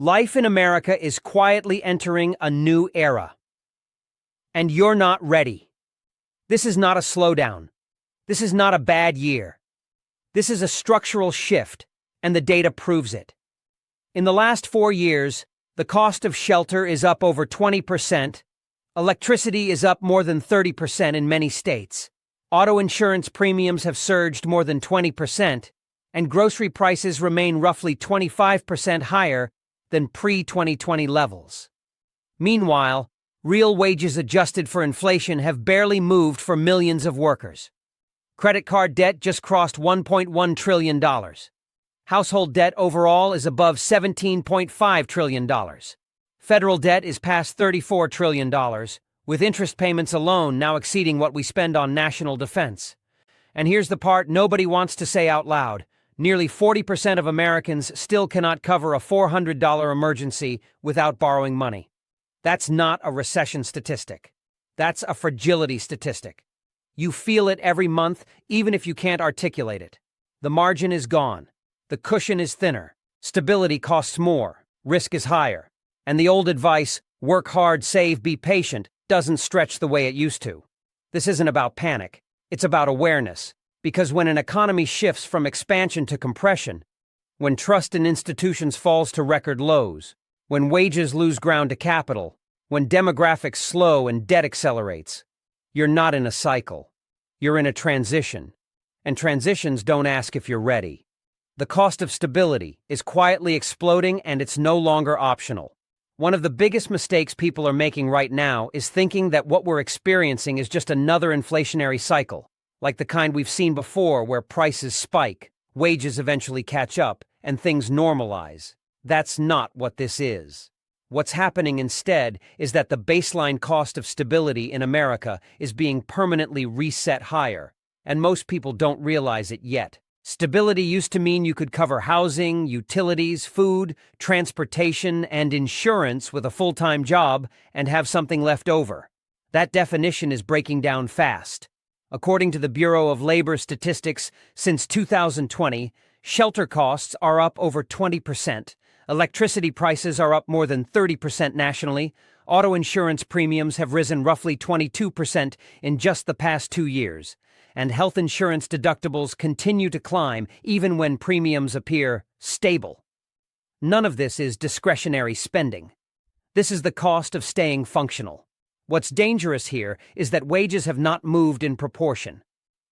Life in America is quietly entering a new era. And you're not ready. This is not a slowdown. This is not a bad year. This is a structural shift, and the data proves it. In the last 4 years, the cost of shelter is up over 20%, electricity is up more than 30% in many states, auto insurance premiums have surged more than 20%, and grocery prices remain roughly 25% higher than pre-2020 levels. Meanwhile, real wages adjusted for inflation have barely moved for millions of workers. Credit card debt just crossed $1.1 trillion. Household debt overall is above $17.5 trillion. Federal debt is past $34 trillion, with interest payments alone now exceeding what we spend on national defense. And here's the part nobody wants to say out loud. Nearly 40% of Americans still cannot cover a $400 emergency without borrowing money. That's not a recession statistic. That's a fragility statistic. You feel it every month, even if you can't articulate it. The margin is gone. The cushion is thinner. Stability costs more. Risk is higher. And the old advice, work hard, save, be patient, doesn't stretch the way it used to. This isn't about panic. It's about awareness. Because when an economy shifts from expansion to compression, when trust in institutions falls to record lows, when wages lose ground to capital, when demographics slow and debt accelerates, you're not in a cycle. You're in a transition. And transitions don't ask if you're ready. The cost of stability is quietly exploding, and it's no longer optional. One of the biggest mistakes people are making right now is thinking that what we're experiencing is just another inflationary cycle, like the kind we've seen before where prices spike, wages eventually catch up, and things normalize. That's not what this is. What's happening instead is that the baseline cost of stability in America is being permanently reset higher, and most people don't realize it yet. Stability used to mean you could cover housing, utilities, food, transportation, and insurance with a full-time job and have something left over. That definition is breaking down fast. According to the Bureau of Labor Statistics, since 2020, shelter costs are up over 20%, electricity prices are up more than 30% nationally, auto insurance premiums have risen roughly 22% in just the past 2 years, and health insurance deductibles continue to climb even when premiums appear stable. None of this is discretionary spending. This is the cost of staying functional. What's dangerous here is that wages have not moved in proportion.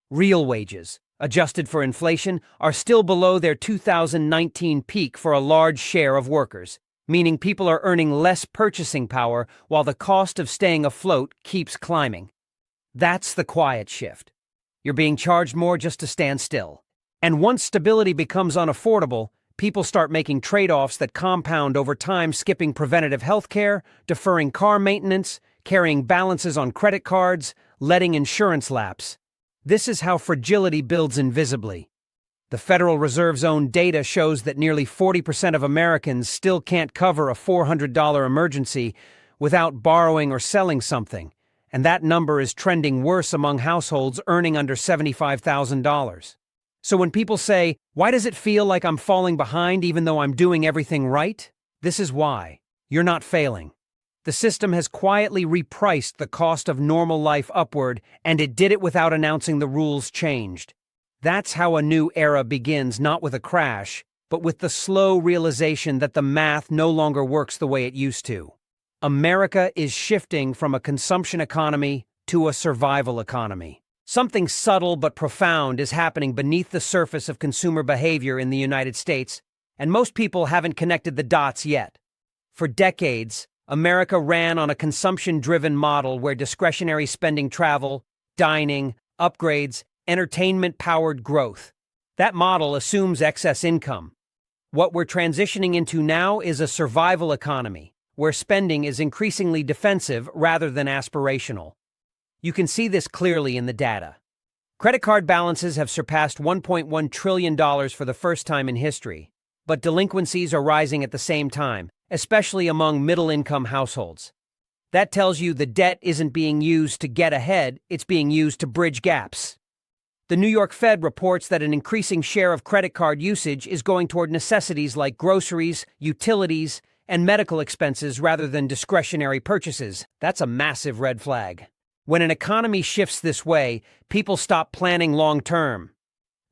Real wages, adjusted for inflation, are still below their 2019 peak for a large share of workers, meaning people are earning less purchasing power while the cost of staying afloat keeps climbing. That's the quiet shift. You're being charged more just to stand still. And once stability becomes unaffordable, people start making trade-offs that compound over time, skipping preventative health care, deferring car maintenance, carrying balances on credit cards, letting insurance lapse. This is how fragility builds invisibly. The Federal Reserve's own data shows that nearly 40% of Americans still can't cover a $400 emergency without borrowing or selling something, and that number is trending worse among households earning under $75,000. So when people say, "Why does it feel like I'm falling behind even though I'm doing everything right?" This is why. You're not failing. The system has quietly repriced the cost of normal life upward, and it did it without announcing the rules changed. That's how a new era begins, not with a crash, but with the slow realization that the math no longer works the way it used to. America is shifting from a consumption economy to a survival economy. Something subtle but profound is happening beneath the surface of consumer behavior in the United States, and most people haven't connected the dots yet. For decades, America ran on a consumption-driven model where discretionary spending, travel, dining, upgrades, entertainment powered growth. That model assumes excess income. What we're transitioning into now is a survival economy, where spending is increasingly defensive rather than aspirational. You can see this clearly in the data. Credit card balances have surpassed $1.1 trillion for the first time in history, but delinquencies are rising at the same time, especially among middle-income households. That tells you the debt isn't being used to get ahead, it's being used to bridge gaps. The New York Fed reports that an increasing share of credit card usage is going toward necessities like groceries, utilities, and medical expenses rather than discretionary purchases. That's a massive red flag. When an economy shifts this way, people stop planning long-term.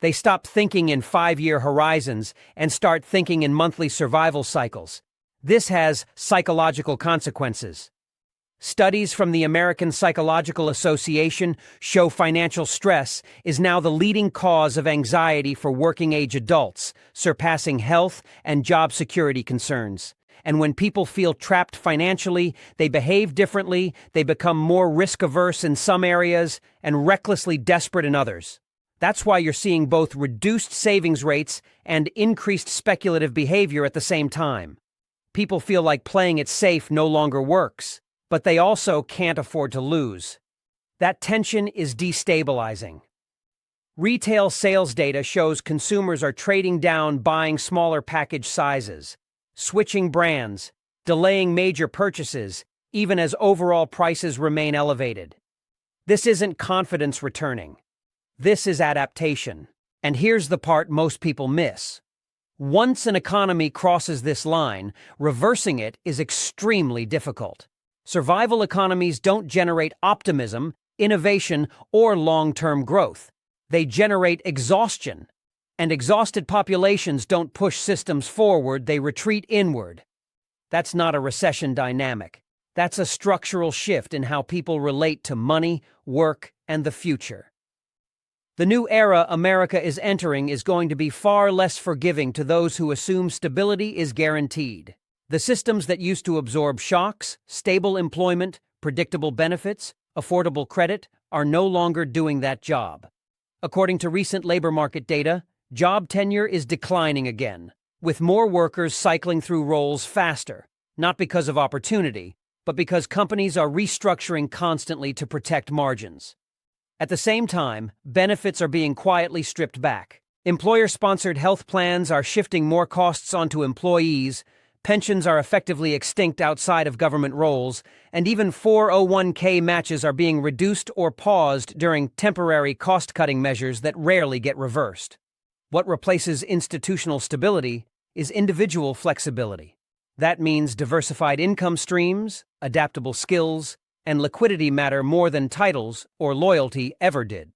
They stop thinking in 5-year horizons and start thinking in monthly survival cycles. This has psychological consequences. Studies from the American Psychological Association show financial stress is now the leading cause of anxiety for working-age adults, surpassing health and job security concerns. And when people feel trapped financially, they behave differently, they become more risk-averse in some areas and recklessly desperate in others. That's why you're seeing both reduced savings rates and increased speculative behavior at the same time. People feel like playing it safe no longer works, but they also can't afford to lose. That tension is destabilizing. Retail sales data shows consumers are trading down, buying smaller package sizes, switching brands, delaying major purchases, even as overall prices remain elevated. This isn't confidence returning. This is adaptation. And here's the part most people miss. Once an economy crosses this line, reversing it is extremely difficult. Survival economies don't generate optimism, innovation, or long-term growth. They generate exhaustion. And exhausted populations don't push systems forward, they retreat inward. That's not a recession dynamic. That's a structural shift in how people relate to money, work, and the future. The new era America is entering is going to be far less forgiving to those who assume stability is guaranteed. The systems that used to absorb shocks, stable employment, predictable benefits, affordable credit, are no longer doing that job. According to recent labor market data, job tenure is declining again, with more workers cycling through roles faster, not because of opportunity, but because companies are restructuring constantly to protect margins. At the same time, benefits are being quietly stripped back. Employer-sponsored health plans are shifting more costs onto employees, pensions are effectively extinct outside of government roles, and even 401k matches are being reduced or paused during temporary cost-cutting measures that rarely get reversed. What replaces institutional stability is individual flexibility. That means diversified income streams, adaptable skills, and liquidity matter more than titles or loyalty ever did.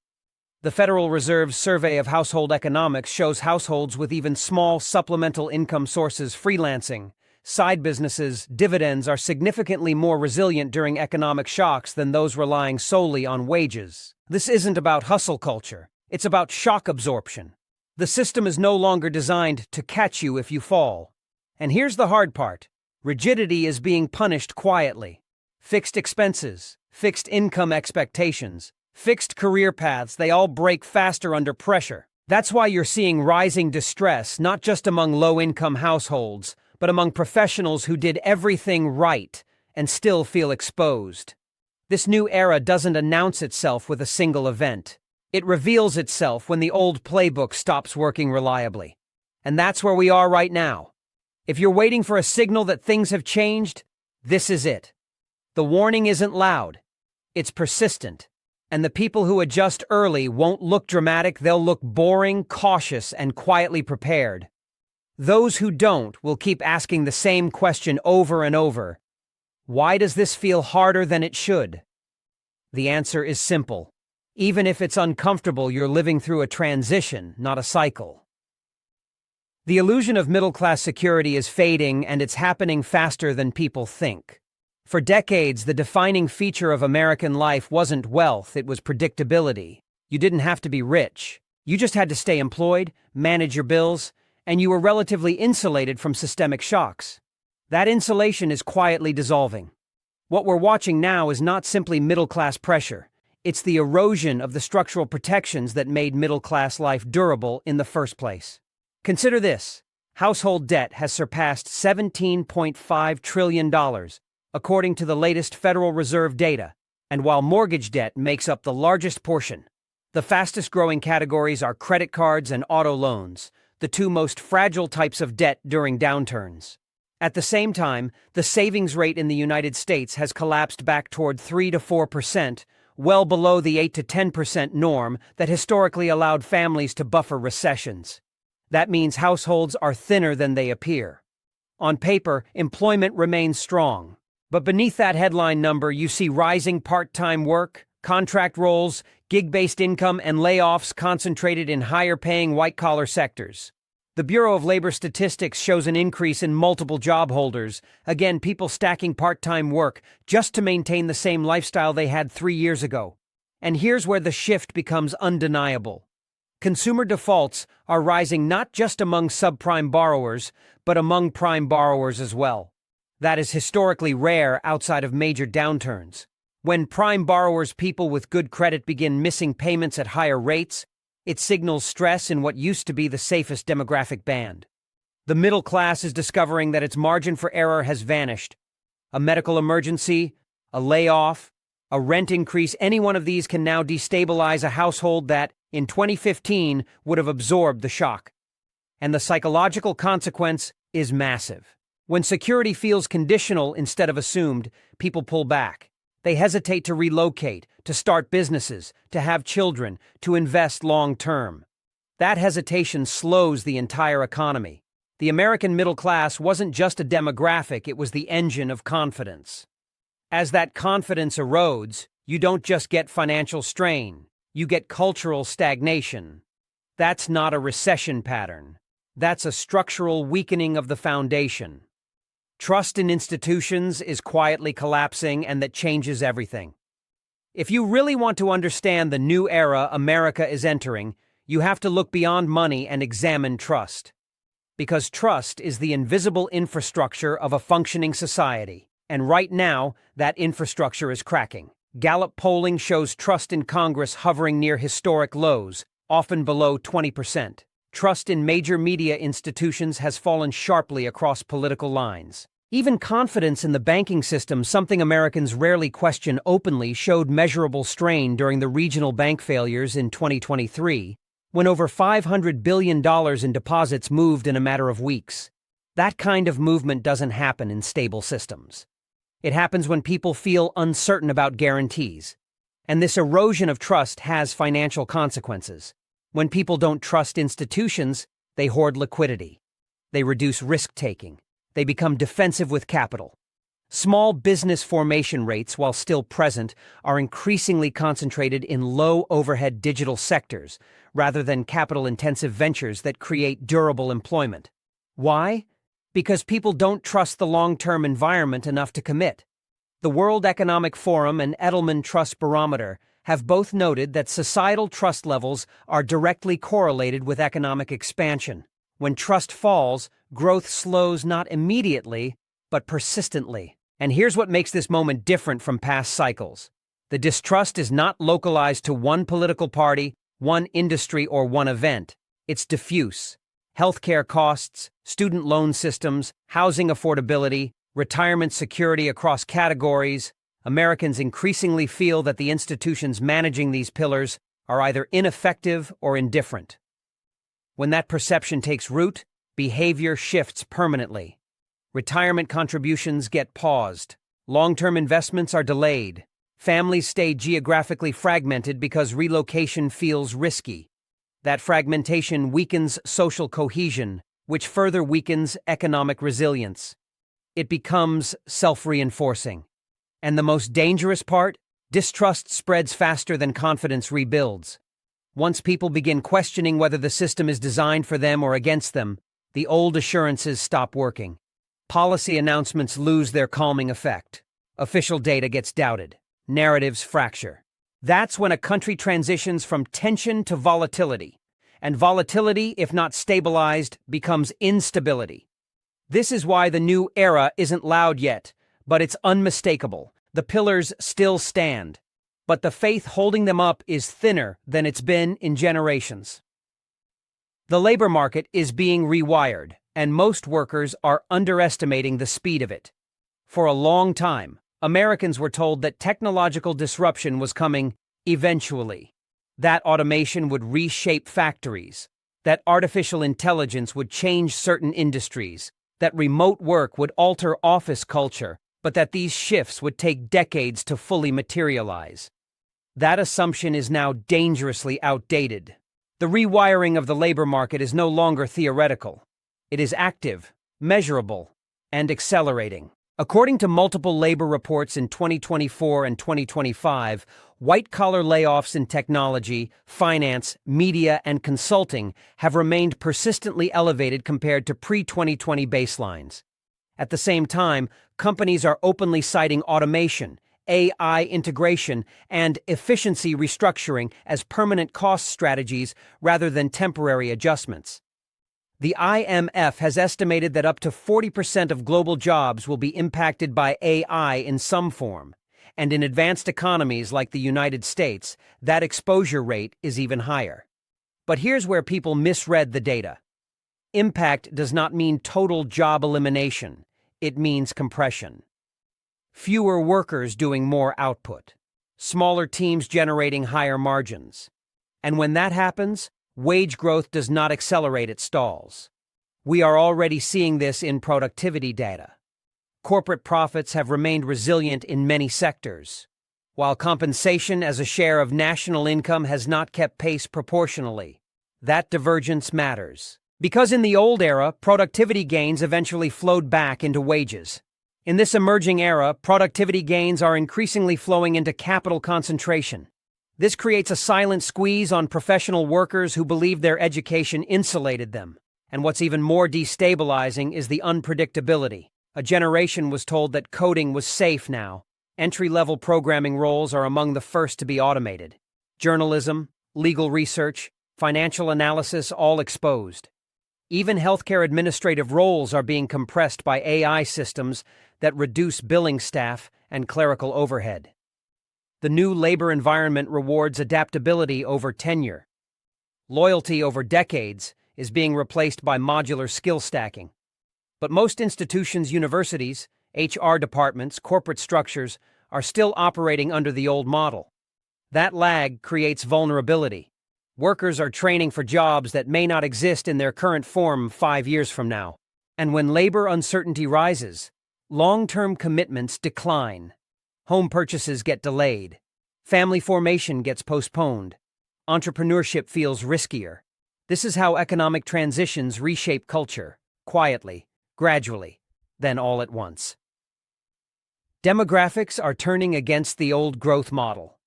The Federal Reserve's survey of household economics shows households with even small supplemental income sources, freelancing, side businesses, dividends are significantly more resilient during economic shocks than those relying solely on wages. This isn't about hustle culture. It's about shock absorption. The system is no longer designed to catch you if you fall. And here's the hard part. Rigidity is being punished quietly. Fixed expenses, fixed income expectations, fixed career paths, they all break faster under pressure. That's why you're seeing rising distress, not just among low-income households, but among professionals who did everything right and still feel exposed. This new era doesn't announce itself with a single event. It reveals itself when the old playbook stops working reliably. And that's where we are right now. If you're waiting for a signal that things have changed, this is it. The warning isn't loud. It's persistent. And the people who adjust early won't look dramatic, they'll look boring, cautious, and quietly prepared. Those who don't will keep asking the same question over and over. Why does this feel harder than it should? The answer is simple. Even if it's uncomfortable, you're living through a transition, not a cycle. The illusion of middle-class security is fading, and it's happening faster than people think. For decades, the defining feature of American life wasn't wealth, it was predictability. You didn't have to be rich. You just had to stay employed, manage your bills, and you were relatively insulated from systemic shocks. That insulation is quietly dissolving. What we're watching now is not simply middle-class pressure. It's the erosion of the structural protections that made middle-class life durable in the first place. Consider this. Household debt has surpassed $17.5 trillion, according to the latest Federal Reserve data, and while mortgage debt makes up the largest portion, the fastest-growing categories are credit cards and auto loans, the two most fragile types of debt during downturns. At the same time, the savings rate in the United States has collapsed back toward 3 to 4%, well below the 8 to 10% norm that historically allowed families to buffer recessions. That means households are thinner than they appear. On paper, employment remains strong. But beneath that headline number, you see rising part-time work, contract roles, gig-based income, and layoffs concentrated in higher-paying white-collar sectors. The Bureau of Labor Statistics shows an increase in multiple job holders, again, people stacking part-time work just to maintain the same lifestyle they had 3 years ago. And here's where the shift becomes undeniable. Consumer defaults are rising not just among subprime borrowers, but among prime borrowers as well. That is historically rare outside of major downturns. When prime borrowers, people with good credit, begin missing payments at higher rates, it signals stress in what used to be the safest demographic band. The middle class is discovering that its margin for error has vanished. A medical emergency, a layoff, a rent increase, any one of these can now destabilize a household that, in 2015, would have absorbed the shock. And the psychological consequence is massive. When security feels conditional instead of assumed, people pull back. They hesitate to relocate, to start businesses, to have children, to invest long-term. That hesitation slows the entire economy. The American middle class wasn't just a demographic, it was the engine of confidence. As that confidence erodes, you don't just get financial strain, you get cultural stagnation. That's not a recession pattern. That's a structural weakening of the foundation. Trust in institutions is quietly collapsing, and that changes everything. If you really want to understand the new era America is entering, you have to look beyond money and examine trust. Because trust is the invisible infrastructure of a functioning society, and right now, that infrastructure is cracking. Gallup polling shows trust in Congress hovering near historic lows, often below 20%. Trust in major media institutions has fallen sharply across political lines. Even confidence in the banking system, something Americans rarely question openly, showed measurable strain during the regional bank failures in 2023, when over $500 billion in deposits moved in a matter of weeks. That kind of movement doesn't happen in stable systems. It happens when people feel uncertain about guarantees. And this erosion of trust has financial consequences. When people don't trust institutions, they hoard liquidity. They reduce risk-taking. They become defensive with capital. Small business formation rates, while still present, are increasingly concentrated in low-overhead digital sectors, rather than capital-intensive ventures that create durable employment. Why? Because people don't trust the long-term environment enough to commit. The World Economic Forum and Edelman Trust Barometer have both noted that societal trust levels are directly correlated with economic expansion. When trust falls, growth slows not immediately, but persistently. And here's what makes this moment different from past cycles. The distrust is not localized to one political party, one industry, or one event. It's diffuse. Healthcare costs, student loan systems, housing affordability, retirement security across categories. Americans increasingly feel that the institutions managing these pillars are either ineffective or indifferent. When that perception takes root, behavior shifts permanently. Retirement contributions get paused. Long-term investments are delayed. Families stay geographically fragmented because relocation feels risky. That fragmentation weakens social cohesion, which further weakens economic resilience. It becomes self-reinforcing. And the most dangerous part? Distrust spreads faster than confidence rebuilds. Once people begin questioning whether the system is designed for them or against them, the old assurances stop working. Policy announcements lose their calming effect. Official data gets doubted. Narratives fracture. That's when a country transitions from tension to volatility. And volatility, if not stabilized, becomes instability. This is why the new era isn't loud yet, but it's unmistakable. The pillars still stand, but the faith holding them up is thinner than it's been in generations. The labor market is being rewired, and most workers are underestimating the speed of it. For a long time, Americans were told that technological disruption was coming eventually. That automation would reshape factories, that artificial intelligence would change certain industries, that remote work would alter office culture, but that these shifts would take decades to fully materialize. That assumption is now dangerously outdated. The rewiring of the labor market is no longer theoretical. It is active, measurable, and accelerating. According to multiple labor reports in 2024 and 2025, white-collar layoffs in technology, finance, media, and consulting have remained persistently elevated compared to pre-2020 baselines. At the same time, companies are openly citing automation, AI integration, and efficiency restructuring as permanent cost strategies rather than temporary adjustments. The IMF has estimated that up to 40% of global jobs will be impacted by AI in some form, and in advanced economies like the United States, that exposure rate is even higher. But here's where people misread the data. Impact does not mean total job elimination, it means compression. Fewer workers doing more output, smaller teams generating higher margins. And when that happens, wage growth does not accelerate, it stalls. We are already seeing this in productivity data. Corporate profits have remained resilient in many sectors, while compensation as a share of national income has not kept pace proportionally. That divergence matters. Because in the old era, productivity gains eventually flowed back into wages. In this emerging era, productivity gains are increasingly flowing into capital concentration. This creates a silent squeeze on professional workers who believe their education insulated them. And what's even more destabilizing is the unpredictability. A generation was told that coding was safe now. Entry-level programming roles are among the first to be automated. Journalism, legal research, financial analysis all exposed. Even healthcare administrative roles are being compressed by AI systems that reduce billing staff and clerical overhead. The new labor environment rewards adaptability over tenure. Loyalty over decades is being replaced by modular skill stacking. But most institutions, universities, HR departments, corporate structures are still operating under the old model. That lag creates vulnerability. Workers are training for jobs that may not exist in their current form 5 years from now. And when labor uncertainty rises, long-term commitments decline. Home purchases get delayed. Family formation gets postponed. Entrepreneurship feels riskier. This is how economic transitions reshape culture, quietly, gradually, then all at once. Demographics are turning against the old growth model.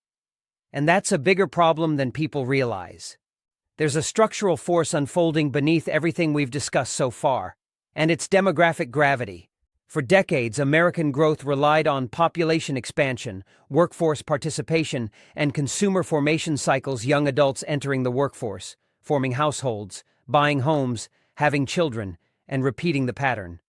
And that's a bigger problem than people realize. There's a structural force unfolding beneath everything we've discussed so far, and it's demographic gravity. For decades, American growth relied on population expansion, workforce participation, and consumer formation cycles, young adults entering the workforce, forming households, buying homes, having children, and repeating the pattern.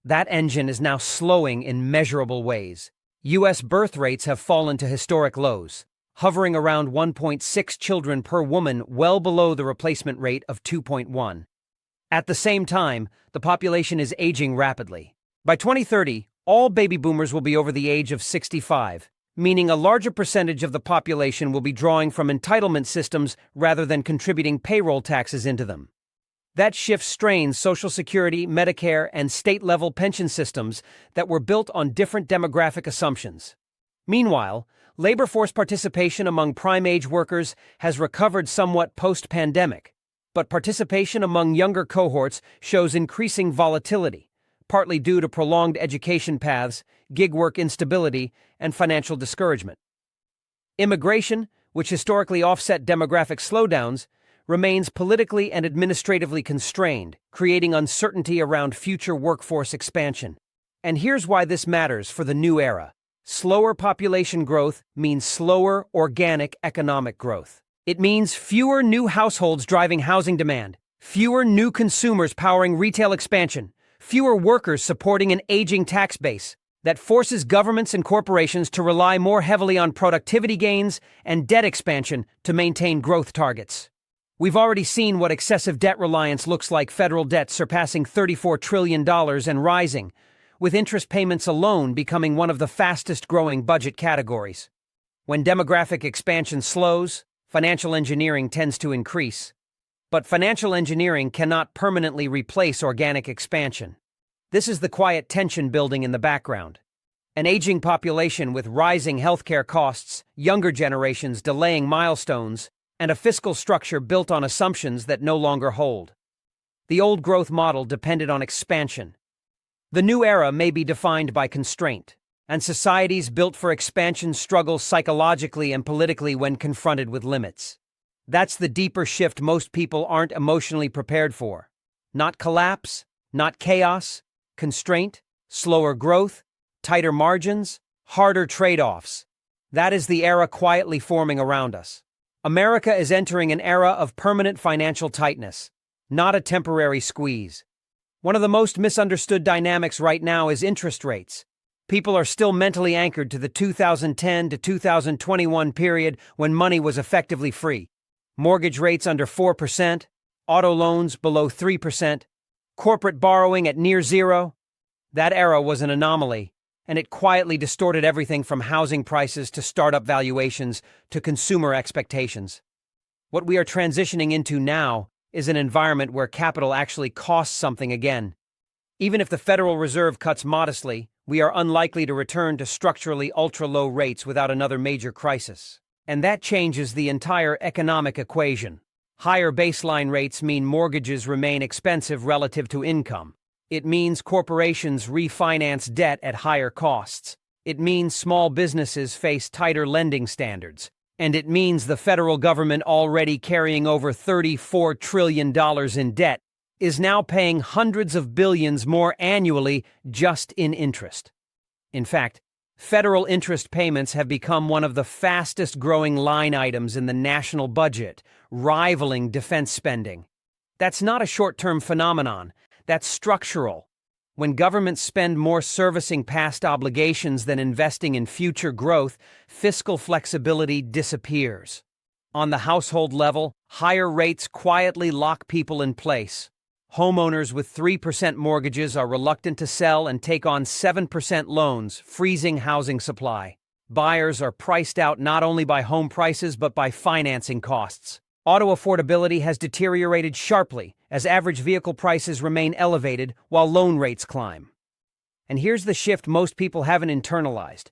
That engine is now slowing in measurable ways. U.S. birth rates have fallen to historic lows, hovering around 1.6 children per woman, well below the replacement rate of 2.1. At the same time, the population is aging rapidly. By 2030, all baby boomers will be over the age of 65, meaning a larger percentage of the population will be drawing from entitlement systems rather than contributing payroll taxes into them. That shift strains Social Security, Medicare, and state-level pension systems that were built on different demographic assumptions. Meanwhile, labor force participation among prime-age workers has recovered somewhat post-pandemic, but participation among younger cohorts shows increasing volatility, partly due to prolonged education paths, gig work instability, and financial discouragement. Immigration, which historically offset demographic slowdowns, remains politically and administratively constrained, creating uncertainty around future workforce expansion. And here's why this matters for the new era. Slower population growth means slower organic economic growth. It means fewer new households driving housing demand, fewer new consumers powering retail expansion, fewer workers supporting an aging tax base that forces governments and corporations to rely more heavily on productivity gains and debt expansion to maintain growth targets. We've already seen what excessive debt reliance looks like, federal debt surpassing $34 trillion and rising, with interest payments alone becoming one of the fastest-growing budget categories. When demographic expansion slows, financial engineering tends to increase. But financial engineering cannot permanently replace organic expansion. This is the quiet tension building in the background. An aging population with rising healthcare costs, younger generations delaying milestones, and a fiscal structure built on assumptions that no longer hold. The old growth model depended on expansion. The new era may be defined by constraint, and societies built for expansion struggle psychologically and politically when confronted with limits. That's the deeper shift most people aren't emotionally prepared for. Not collapse, not chaos, constraint, slower growth, tighter margins, harder trade-offs. That is the era quietly forming around us. America is entering an era of permanent financial tightness, not a temporary squeeze. One of the most misunderstood dynamics right now is interest rates. People are still mentally anchored to the 2010 to 2021 period when money was effectively free. Mortgage rates under 4%, auto loans below 3%, corporate borrowing at near zero. That era was an anomaly, and it quietly distorted everything from housing prices to startup valuations to consumer expectations. What we are transitioning into now is an environment where capital actually costs something again. Even if the Federal Reserve cuts modestly, we are unlikely to return to structurally ultra-low rates without another major crisis. And that changes the entire economic equation. Higher baseline rates mean mortgages remain expensive relative to income. It means corporations refinance debt at higher costs. It means small businesses face tighter lending standards. And it means the federal government, already carrying over $34 trillion in debt, is now paying hundreds of billions more annually just in interest. In fact, federal interest payments have become one of the fastest-growing line items in the national budget, rivaling defense spending. That's not a short-term phenomenon. That's structural. When governments spend more servicing past obligations than investing in future growth, fiscal flexibility disappears. On the household level, higher rates quietly lock people in place. Homeowners with 3% mortgages are reluctant to sell and take on 7% loans, freezing housing supply. Buyers are priced out not only by home prices but by financing costs. Auto affordability has deteriorated sharply as average vehicle prices remain elevated while loan rates climb. And here's the shift most people haven't internalized.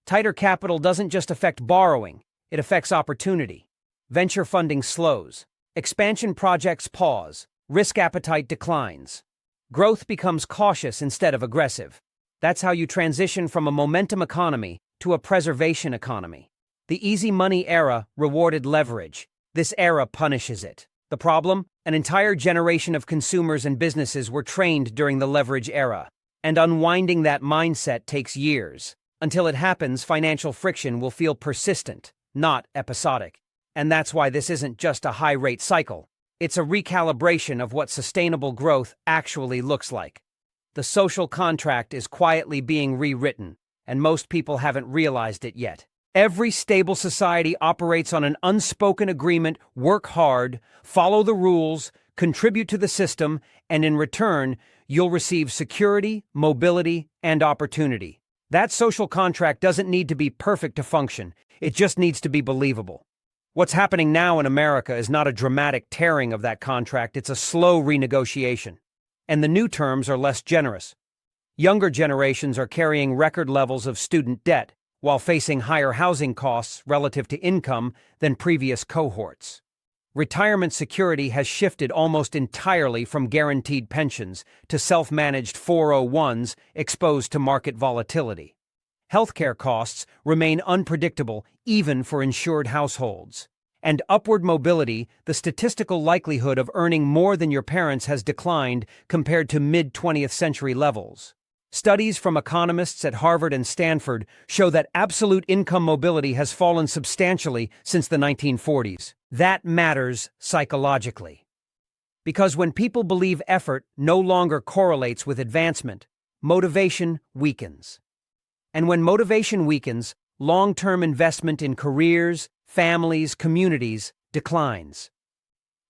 Tighter capital doesn't just affect borrowing, it affects opportunity. Venture funding slows. Expansion projects pause. Risk appetite declines. Growth becomes cautious instead of aggressive. That's how you transition from a momentum economy to a preservation economy. The easy money era rewarded leverage. This era punishes it. The problem? An entire generation of consumers and businesses were trained during the leverage era. And unwinding that mindset takes years. Until it happens, financial friction will feel persistent, not episodic. And that's why this isn't just a high-rate cycle. It's a recalibration of what sustainable growth actually looks like. The social contract is quietly being rewritten, and most people haven't realized it yet. Every stable society operates on an unspoken agreement: work hard, follow the rules, contribute to the system, and in return, you'll receive security, mobility, and opportunity. That social contract doesn't need to be perfect to function. It just needs to be believable. What's happening now in America is not a dramatic tearing of that contract, it's a slow renegotiation. And the new terms are less generous. Younger generations are carrying record levels of student debt, while facing higher housing costs relative to income than previous cohorts. Retirement security has shifted almost entirely from guaranteed pensions to self-managed 401s exposed to market volatility. Healthcare costs remain unpredictable even for insured households. And upward mobility, the statistical likelihood of earning more than your parents, has declined compared to mid-20th century levels. Studies from economists at Harvard and Stanford show that absolute income mobility has fallen substantially since the 1940s. That matters psychologically. Because when people believe effort no longer correlates with advancement, motivation weakens. And when motivation weakens, long-term investment in careers, families, communities declines.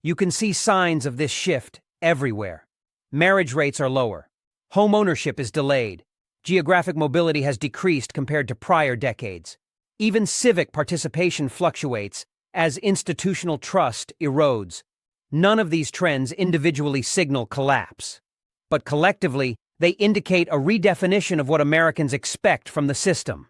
You can see signs of this shift everywhere. Marriage rates are lower. Home ownership is delayed. Geographic mobility has decreased compared to prior decades. Even civic participation fluctuates as institutional trust erodes. None of these trends individually signal collapse. But collectively, they indicate a redefinition of what Americans expect from the system.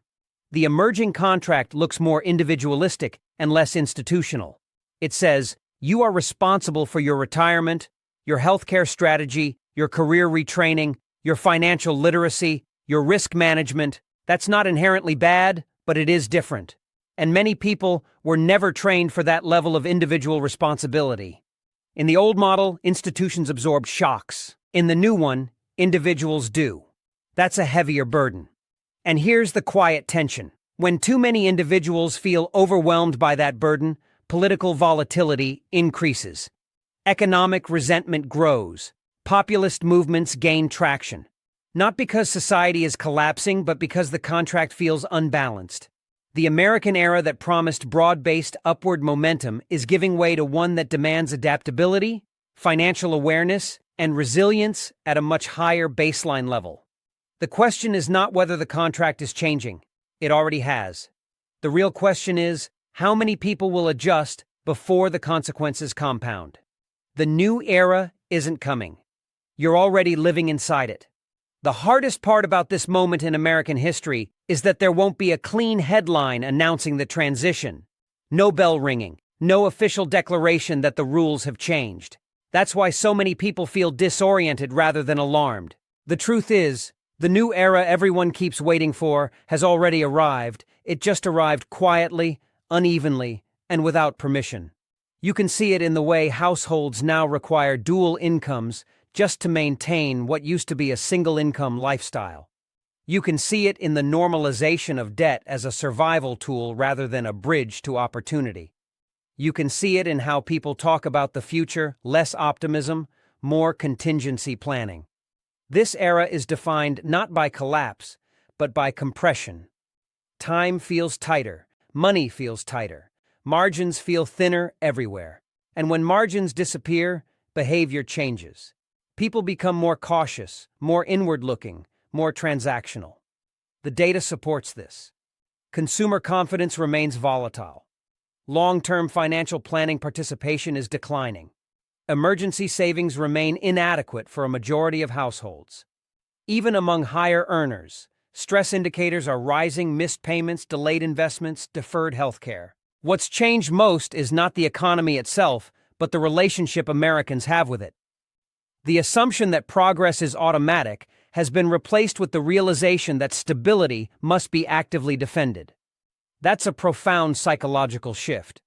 The emerging contract looks more individualistic and less institutional. It says, you are responsible for your retirement, your healthcare strategy, your career retraining, your financial literacy, your risk management. That's not inherently bad, but it is different. And many people were never trained for that level of individual responsibility. In the old model, institutions absorbed shocks. In the new one, individuals do. That's a heavier burden. And here's the quiet tension. When too many individuals feel overwhelmed by that burden, political volatility increases. Economic resentment grows. Populist movements gain traction. Not because society is collapsing, but because the contract feels unbalanced. The American era that promised broad-based upward momentum is giving way to one that demands adaptability, financial awareness, and resilience at a much higher baseline level. The question is not whether the contract is changing. It already has. The real question is, how many people will adjust before the consequences compound? The new era isn't coming. You're already living inside it. The hardest part about this moment in American history is that there won't be a clean headline announcing the transition. No bell ringing, no official declaration that the rules have changed. That's why so many people feel disoriented rather than alarmed. The truth is, the new era everyone keeps waiting for has already arrived. It just arrived quietly, unevenly, and without permission. You can see it in the way households now require dual incomes just to maintain what used to be a single-income lifestyle. You can see it in the normalization of debt as a survival tool rather than a bridge to opportunity. You can see it in how people talk about the future, less optimism, more contingency planning. This era is defined not by collapse, but by compression. Time feels tighter, money feels tighter, margins feel thinner everywhere. And when margins disappear, behavior changes. People become more cautious, more inward-looking, more transactional. The data supports this. Consumer confidence remains volatile. Long-term financial planning participation is declining. Emergency savings remain inadequate for a majority of households. Even among higher earners, stress indicators are rising: missed payments, delayed investments, deferred healthcare. What's changed most is not the economy itself, but the relationship Americans have with it. The assumption that progress is automatic has been replaced with the realization that stability must be actively defended. That's a profound psychological shift.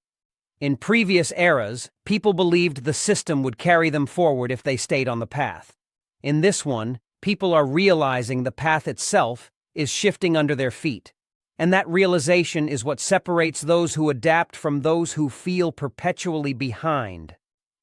In previous eras, people believed the system would carry them forward if they stayed on the path. In this one, people are realizing the path itself is shifting under their feet. And that realization is what separates those who adapt from those who feel perpetually behind.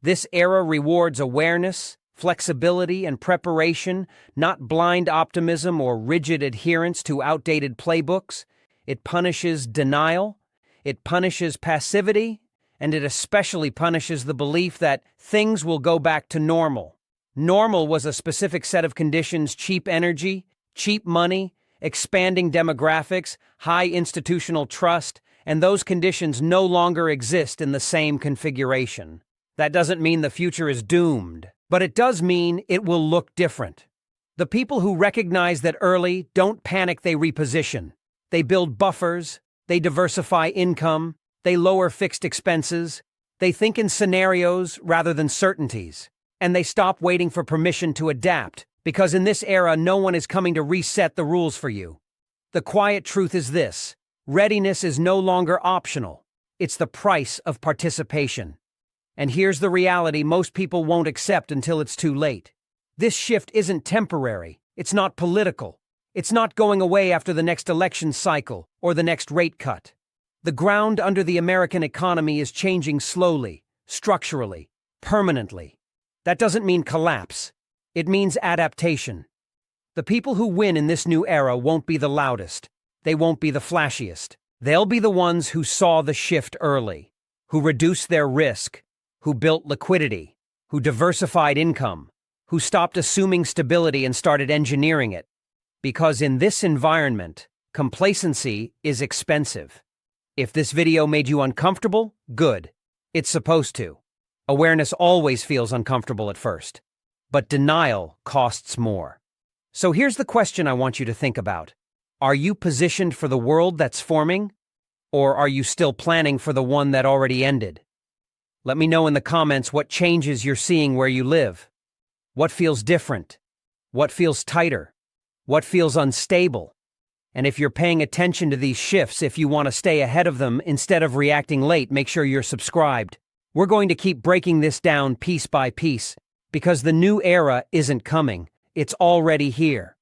This era rewards awareness, flexibility, and preparation, not blind optimism or rigid adherence to outdated playbooks. It punishes denial, it punishes passivity, and it especially punishes the belief that things will go back to normal. Normal was a specific set of conditions: cheap energy, cheap money, expanding demographics, high institutional trust, and those conditions no longer exist in the same configuration. That doesn't mean the future is doomed, but it does mean it will look different. The people who recognize that early don't panic, they reposition. They build buffers, they diversify income, they lower fixed expenses, they think in scenarios rather than certainties, and they stop waiting for permission to adapt, because in this era no one is coming to reset the rules for you. The quiet truth is this: readiness is no longer optional. It's the price of participation. And here's the reality most people won't accept until it's too late. This shift isn't temporary, it's not political, it's not going away after the next election cycle or the next rate cut. The ground under the American economy is changing slowly, structurally, permanently. That doesn't mean collapse. It means adaptation. The people who win in this new era won't be the loudest. They won't be the flashiest. They'll be the ones who saw the shift early, who reduced their risk, who built liquidity, who diversified income, who stopped assuming stability and started engineering it. Because in this environment, complacency is expensive. If this video made you uncomfortable, good. It's supposed to. Awareness always feels uncomfortable at first, but denial costs more. So here's the question I want you to think about. Are you positioned for the world that's forming? Or are you still planning for the one that already ended? Let me know in the comments what changes you're seeing where you live. What feels different? What feels tighter? What feels unstable? And if you're paying attention to these shifts, if you want to stay ahead of them instead of reacting late, make sure you're subscribed. We're going to keep breaking this down piece by piece, because the new era isn't coming, it's already here.